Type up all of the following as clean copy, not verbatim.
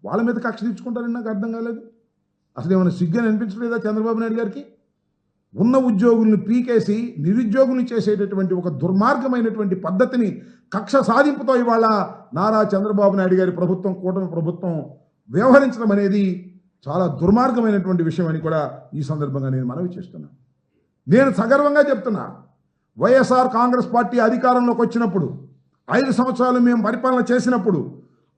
వాళ్ళ మీద కక్ష తీర్చుకుంటారని నాకు అర్థం కాలేదు. అసలు ఏమైనా సిగ్గని అనిపించలేదా చంద్రబాబు నాయుడు గారికి? ఉన్న ఉద్యోగుల్ని పీకేసి నిరుద్యోగుల్ని చేసేటటువంటి ఒక దుర్మార్గమైనటువంటి పద్ధతిని కక్ష సాధింపుతో ఇవాళ నారా చంద్రబాబు నాయుడు గారి ప్రభుత్వం, కూటమి ప్రభుత్వం వ్యవహరించడం అనేది చాలా దుర్మార్గమైనటువంటి విషయం అని కూడా ఈ సందర్భంగా నేను మనవి చేస్తున్నాను. నేను సగర్వంగా చెప్తున్నా, వైఎస్ఆర్ కాంగ్రెస్ పార్టీ అధికారంలోకి వచ్చినప్పుడు 5 సంవత్సరాలు మేము పరిపాలన చేసినప్పుడు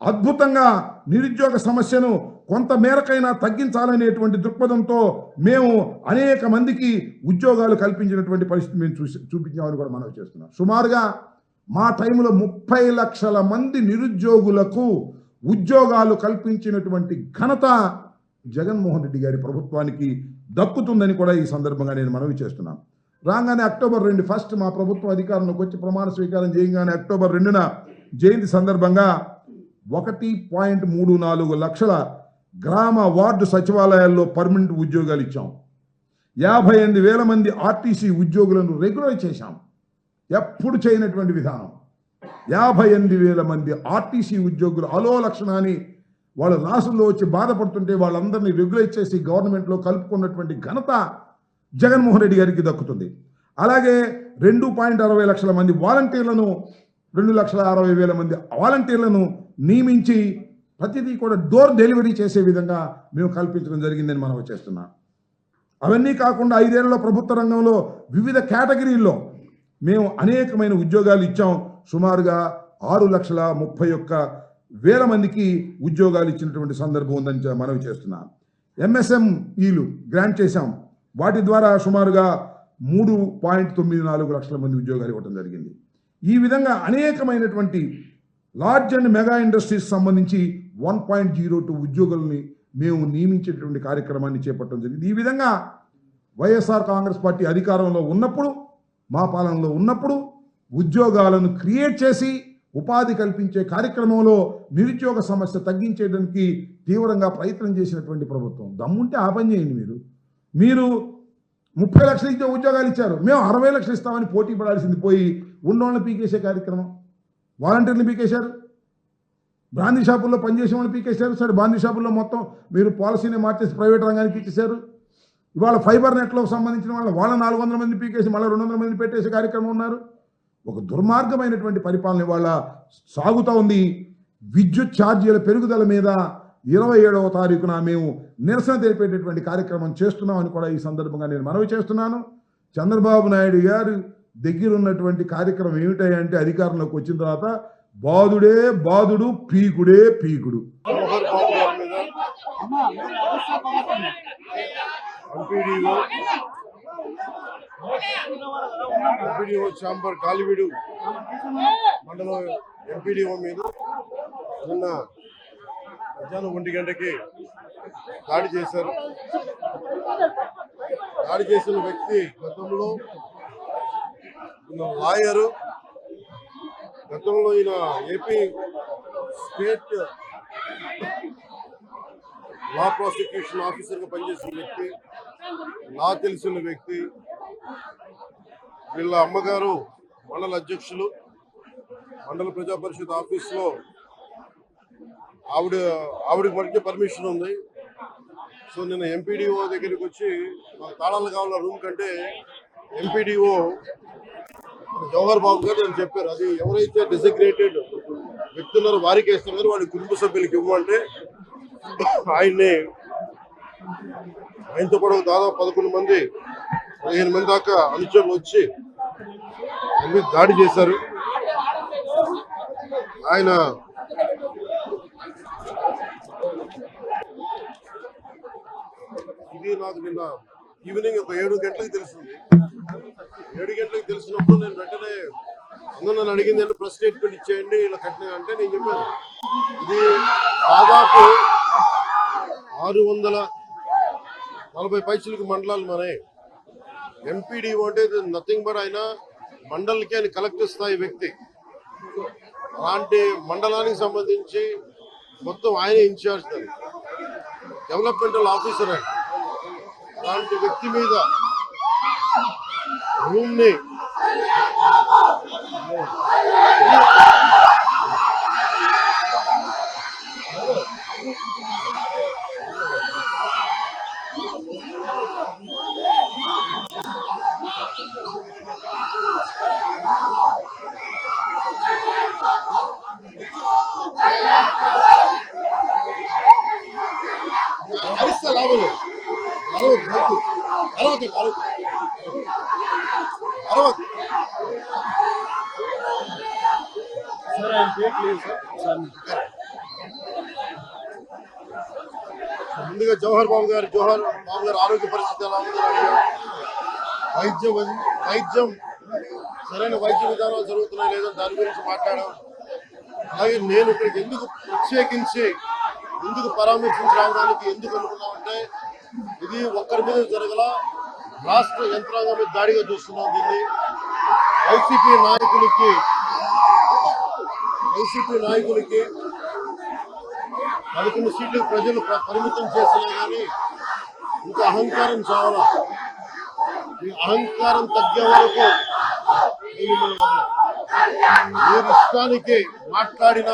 అద్భుతంగా నిరుద్యోగ సమస్యను కొంత మేరకైనా తగ్గించాలనేటువంటి దృక్పథంతో మేము అనేక మందికి ఉద్యోగాలు కల్పించినటువంటి పరిస్థితి మేము చూపించామని కూడా మనం చేస్తున్నాం. సుమారుగా మా టైంలో 30 లక్షల మంది నిరుద్యోగులకు ఉద్యోగాలు కల్పించినటువంటి ఘనత జగన్మోహన్ రెడ్డి గారి ప్రభుత్వానికి దక్కుతుందని కూడా ఈ సందర్భంగా నేను మనవి చేస్తున్నాను. రాగానే అక్టోబర్ 2 ఫస్ట్ మా ప్రభుత్వం అధికారంలోకి వచ్చి ప్రమాణ స్వీకారం చేయగానే అక్టోబర్ 2న జయంతి సందర్భంగా 1.34 లక్షల గ్రామ వార్డు సచివాలయాల్లో పర్మనెంట్ ఉద్యోగాలు ఇచ్చాం. 58,000 మంది ఆర్టీసీ ఉద్యోగులను రెగ్యులర్ చేశాం. ఎప్పుడు చేయనటువంటి విధానం. 58,000 మంది ఆర్టీసీ ఉద్యోగులు అలో లక్షణాన్ని వాళ్ళ లాసుల్లో వచ్చి బాధపడుతుంటే వాళ్ళందరినీ రెగ్యులైజ్ చేసి గవర్నమెంట్లో కలుపుకున్నటువంటి ఘనత జగన్మోహన్ రెడ్డి గారికి దక్కుతుంది. అలాగే 2.60 లక్షల మంది వాలంటీర్లను 2,60,000 మంది వాలంటీర్లను నియమించి ప్రతిదీ కూడా డోర్ డెలివరీ చేసే విధంగా మేము కల్పించడం జరిగిందని మనం చేస్తున్నాం. అవన్నీ కాకుండా 5 ఏళ్లలో ప్రభుత్వ రంగంలో వివిధ కేటగిరీల్లో మేము అనేకమైన ఉద్యోగాలు ఇచ్చాం. సుమారుగా 6,31,000 మందికి ఉద్యోగాలు ఇచ్చినటువంటి సందర్భం ఉందని మనవి చేస్తున్నాం. ఎంఎస్ఎంఈలు గ్రాంట్ చేశాం. వాటి ద్వారా సుమారుగా 3.94 లక్షల మంది ఉద్యోగాలు ఇవ్వడం జరిగింది. ఈ విధంగా అనేకమైనటువంటి లార్జ్ అండ్ మెగా ఇండస్ట్రీస్ సంబంధించి 1.02 ఉద్యోగులని మేము నియమించేటువంటి కార్యక్రమాన్ని చేపట్టడం జరిగింది. ఈ విధంగా వైఎస్ఆర్ కాంగ్రెస్ పార్టీ అధికారంలో ఉన్నప్పుడు, మా పాలనలో ఉన్నప్పుడు ఉద్యోగాలను క్రియేట్ చేసి ఉపాధి కల్పించే కార్యక్రమంలో నిరుద్యోగ సమస్య తగ్గించేయడానికి తీవ్రంగా ప్రయత్నం చేసినటువంటి ప్రభుత్వం. దమ్ముంటే ఆ పని చేయండి. మీరు 30 లక్షలు ఇచ్చే ఉద్యోగాలు ఇచ్చారు, మేము 60 లక్షలు ఇస్తామని పోటీ పడాల్సింది పోయి ఉన్నోళ్ళని పీకేసే కార్యక్రమం. వాలంటీర్లు పీకేశారు, బ్రాందీ షాపుల్లో పనిచేసే వాళ్ళని పీకేశారు. సరే, బ్రాందీ షాపుల్లో మొత్తం మీరు పాలసీని మార్చేసి ప్రైవేట్ రంగానికి ఇచ్చేశారు. ఇవాళ ఫైబర్ నెట్లో సంబంధించిన వాళ్ళ 400 మంది పీకేసి మళ్ళీ 200 మంది పెట్టేసే కార్యక్రమం ఉన్నారు. ఒక దుర్మార్గమైనటువంటి పరిపాలన ఇవాళ సాగుతూ ఉంది. విద్యుత్ ఛార్జీల పెరుగుదల మీద 27వ తారీఖున మేము నిరసన తెలిపేటటువంటి కార్యక్రమం చేస్తున్నామని కూడా ఈ సందర్భంగా నేను మనవి చేస్తున్నాను. చంద్రబాబు నాయుడు గారు దగ్గర ఉన్నటువంటి కార్యక్రమం ఏమిటంటే అధికారంలోకి వచ్చిన తర్వాత బాదుడే బాదుడు, పీకుడే పీకుడు. ఎంపీడీఓ చాంబర్ కాలివీడు మండలం ఎంపీడీఓ మీద నిన్న మధ్యాహ్నం 1 గంటకి దాడి చేశారు. దాడి చేసిన వ్యక్తి గతంలో లాయరు, గతంలో ఈయన ఏపీ స్టేట్ లా ప్రాసిక్యూషన్ ఆఫీసర్గా పనిచేసిన వ్యక్తి, లా తెలిసిన వ్యక్తి. వీళ్ళ అమ్మగారు మండల అధ్యక్షులు, మండల ప్రజా పరిషత్ ఆఫీస్లో ఆవిడకి మధ్య పర్మిషన్ ఉంది. సో నిన్న ఎంపీడీఓ దగ్గరికి వచ్చి మాకు తాళాలు కావాల రూమ్ కంటే ఎంపీడీఓ జవహర్ బాబు గారు అని చెప్పారు. అది ఎవరైతే డెసిగ్నేటెడ్ వ్యక్తున్నారో వారికి ఇస్తున్నారు, వాడి కుటుంబ సభ్యులకి ఇవ్వమంటే ఆయనతో కూడా దాదాపు 11 మంది 15 మంది దాకా అనుచరులు వచ్చి దాడి చేశారు. ఆయన ఇది నాకు నిన్న ఈవినింగ్ ఒక 7 గంటలకు తెలిసింది. 7 గంటలకు తెలిసినప్పుడు నేను వెంటనే నన్ను అడిగింది అంటే ప్రెస్ స్టేట్మెంట్ ఇచ్చేయండి ఇలా కట్టిన అంటే నేను చెప్పాను ఇది దాదాపు 640 పైసలకు మండలాలు మనే. ఎంపీడీఓ అంటే నథింగ్ బట్ ఆయన మండలికి ఆయన కలెక్టర్ స్థాయి వ్యక్తి. అలాంటి మండలానికి సంబంధించి మొత్తం ఆయనే ఇన్ఛార్జ్, డెవలప్మెంటల్ ఆఫీసర్. అలాంటి వ్యక్తి మీద రూమ్ ని అరవై సార్ ఆయన పేరు లేదు సార్. ముందుగా జవహర్ బాబు గారు ఆరోగ్య పరిస్థితి ఎలా ఉందని అడిగారు. వైద్యం సరైన వైద్య విధానాలు జరుగుతున్నాయి లేదని దాని గురించి మాట్లాడాం. అలాగే నేను ఇక్కడికి ఎందుకు ప్రత్యేకించి ఎందుకు పరామర్శించి రావడానికి ఎందుకు అనుకున్నామంటే ఇది ఒక్కరి మీద జరగల, రాష్ట్ర యంత్రాంగం మీద దాడిగా చూస్తున్నాం. దీన్ని వైసీపీ నాయకులకి 11 సీట్లు ప్రజలు పరిమితం చేసినా కానీ ఇంకా అహంకారం చావాలా. మీ అహంకారం తగ్గే వరకు మీరు ఇష్టానికి మాట్లాడిన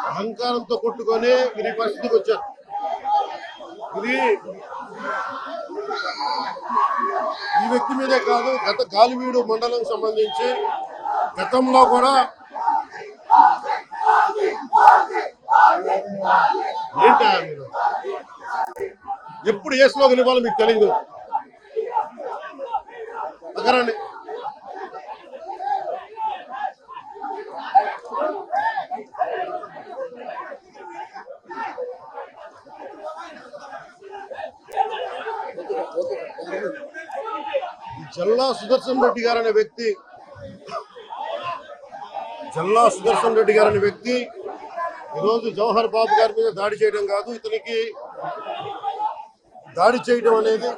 అహంకారంతో కొట్టుకొని మీరు ఈ పరిస్థితికి వచ్చారు. ఇది ఈ వ్యక్తి మీదే కాదు, గత గాలివీడు మండలం సంబంధించి గతంలో కూడా ఏంటా మీరు ఎప్పుడు ఏ స్లోగన్ ఇవ్వాలో మీకు తెలియదు. అక్కరండి జల్లా సుదర్శన్ రెడ్డి గారు అనే వ్యక్తి ఈరోజు జవహర్ బాబు గారి మీద దాడి చేయడం కాదు, ఇతనికి దాడి చేయడం అనేది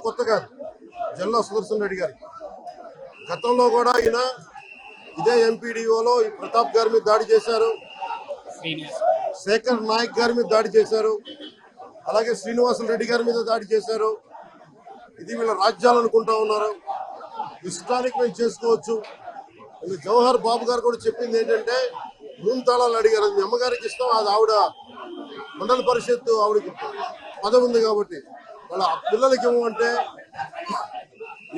కొత్త కాదు. జల్లా సుదర్శన్ రెడ్డి గారికి గతంలో కూడా ఈయన ఇదే ఎంపీడీఓలో ప్రతాప్ గారి మీద దాడి చేశారు, శేఖర్ నాయక్ గారి మీద దాడి చేశారు, అలాగే శ్రీనివాసులు రెడ్డి గారి మీద దాడి చేశారు. ఇది వీళ్ళ రాజ్యాలు అనుకుంటా ఉన్నారు. ఇష్టానికి మేము చేసుకోవచ్చు. జవహర్ బాబు గారు కూడా చెప్పింది ఏంటంటే రూమ్ తాళాలు అడిగారు, మీ అమ్మగారికి ఇస్తాం, అది ఆవిడ మండల పరిషత్తు ఆవిడకి పదవి ఉంది కాబట్టి వాళ్ళ పిల్లలకి ఇవ్వమంటే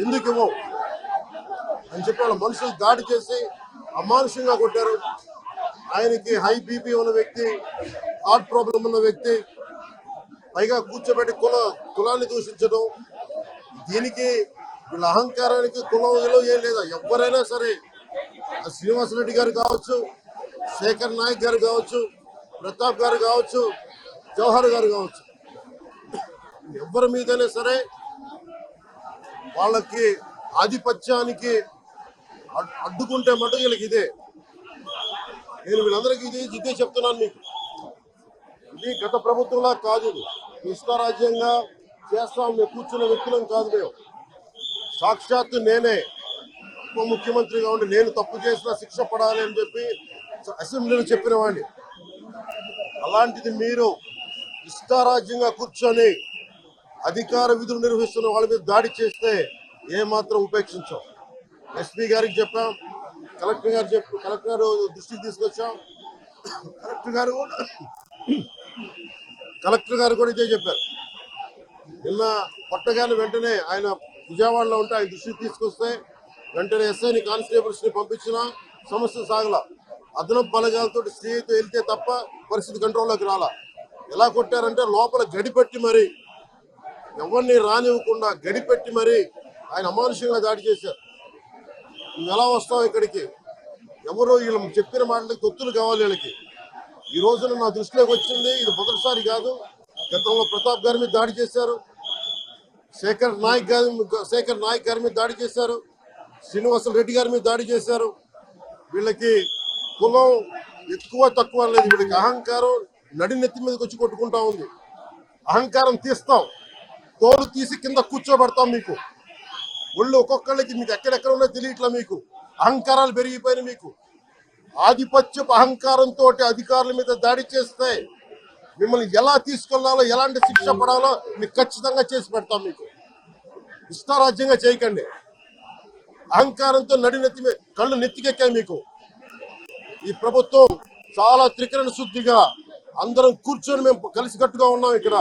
ఎందుకు ఇవ్వవు అని చెప్పి వాళ్ళ మనుషులు దాడి చేసి అమానుషంగా కొట్టారు. ఆయనకి హై బీపీ ఉన్న వ్యక్తి, హార్ట్ ప్రాబ్లం ఉన్న వ్యక్తి, పైగా కూర్చోబెట్టి కులాన్ని దూషించడం. దీనికి వీళ్ళ అహంకారానికి కులం ఏం లేదా. ఎవరైనా సరే శ్రీనివాసరెడ్డి గారు కావచ్చు, శేఖర్ నాయక్ గారు కావచ్చు, ప్రతాప్ గారు కావచ్చు, జవహర్ గారు కావచ్చు, ఎవరి మీదైనా సరే వాళ్ళకి ఆధిపత్యానికి అడ్డుకుంటే మటుకు వీళ్ళకి ఇదే. నేను వీళ్ళందరికీ ఇదే చెప్తున్నాను మీకు. ఇది గత ప్రభుత్వంలా కాదు, ఇష్టారాజ్యంగా చేస్తాం మేము కూర్చున్న వ్యక్తులం కాదు. మేము సాక్షాత్తు నేనే ఉప ముఖ్యమంత్రిగా ఉండి నేను తప్పు చేసినా శిక్ష పడాలి అని చెప్పి అసెంబ్లీలో చెప్పిన వాడిని. అలాంటిది మీరు ఇష్టారాజ్యంగా కూర్చొని అధికార విధులు నిర్వహిస్తున్న వాళ్ళ మీద దాడి చేస్తే ఏమాత్రం ఉపేక్షించాం. ఎస్పీ గారికి చెప్పాం, కలెక్టర్ దృష్టికి తీసుకొచ్చాం. కలెక్టర్ గారు కూడా ఇదే చెప్పారు. నిన్న కొట్టగానే వెంటనే ఆయన విజయవాడలో ఉంటే ఆయన దృష్టికి తీసుకొస్తే వెంటనే ఎస్ఐని కానిస్టేబుల్స్ ని పంపించిన సమస్య సాగల. అదనపు బలగాలతో స్త్రీతో వెళ్తే తప్ప పరిస్థితి కంట్రోల్లోకి రాలా. ఎలా కొట్టారంటే లోపల గడిపెట్టి మరి ఎవరిని రానివ్వకుండా గడిపెట్టి మరి ఆయన అమానుషంగా దాడి చేశారు. నువ్వు ఎలా వస్తావు ఇక్కడికి? ఎవరు వీళ్ళు చెప్పిన మాటలకి తొత్తులు కావాలి వీళ్ళకి. ఈ రోజున నా దృష్టిలోకి వచ్చింది, ఇది మొదటిసారి కాదు. గతంలో ప్రతాప్ గారి మీద దాడి చేశారు, శేఖర్ నాయక్ గారి మీద దాడి చేశారు, శ్రీనివాసులు రెడ్డి గారి మీద దాడి చేశారు. వీళ్ళకి కులం ఎక్కువ తక్కువ లేదు, వీళ్ళకి అహంకారం నడినెత్తి మీదకి వచ్చి కొట్టుకుంటా ఉంది. అహంకారం తీస్తాం, తోలు తీసి కింద కూర్చోబెడతాం. మీకు ఒళ్ళు ఒక్కొక్కళ్ళకి మీకు ఎక్కడెక్కడ ఉన్నాయో తెలియట్లా. మీకు అహంకారాలు పెరిగిపోయినాయి. మీకు ఆధిపత్యపు అహంకారంతో అధికారుల మీద దాడి చేస్తే మిమ్మల్ని ఎలా తీసుకెళ్లాలో, ఎలాంటి శిక్ష పడాలో మీకు ఖచ్చితంగా చేసి పెడతాం. మీకు ఇష్టారాజ్యంగా చేయకండి. అహంకారంతో కళ్ళు నెత్తికెక్కాయి మీకు. ఈ ప్రభుత్వం చాలా త్రికరణ శుద్ధిగా అందరం కూర్చొని మేము కలిసికట్టుగా ఉన్నాం ఇక్కడ.